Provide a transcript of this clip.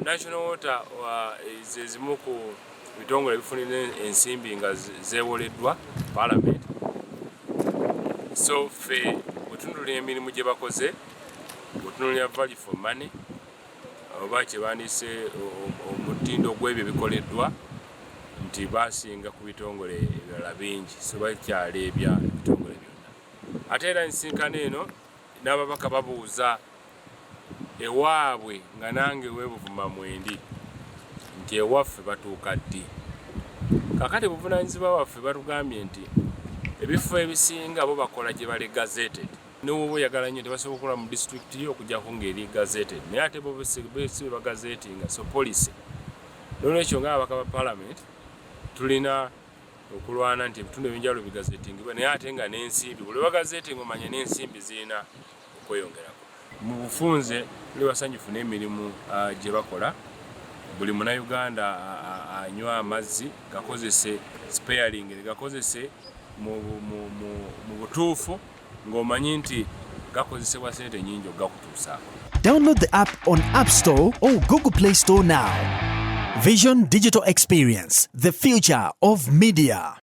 National Water ezimu ku bitongole bifunira ensimbi nga zeewoleddwa Parliament. So ffe bwetunulira emirimu gye bakoze, bwetunulira value for money oba kye bandise omutindo gw'ebyo bikoleddwa nti basinga ku bitongole ebirala bingi, so bakyaleebya ebitongole byonna. Ate era ensinkano eno n'ababaka babuuza ewaabwe nga nange weebuvuma mwendi nti ewaffe batuuka ddi. Kakati buvunaanyizibwa waffe batugambye nti ebifo ebisinga bo bakola gye bali gazetted. N'oba oyagala nnyo tebasobola okukola mu disitulikiti okujjako ng'eri gazetted, naye ate bo besi bagazetinga, so policy. N'olwekyo ng'ababaka ba Parliament tulina okulwana nti ebitundu ebyenjawulo bigazetingibwa, naye ate nga n'ensimbi buli bagazetinga omanya n'ensimbi zirina okweyongerako. Mu bufunze tuli basanyufu n'emirimu gye bakola. Buli Munnayuganda anywa amazzi gakozese sparing, gakozese mu butuufu ng'omanyi nti gakozesebwa ssente nnyingi okugakutuusaako. Download the app on App Store or Google Play Store now. Vision Digital Experience, the future of media.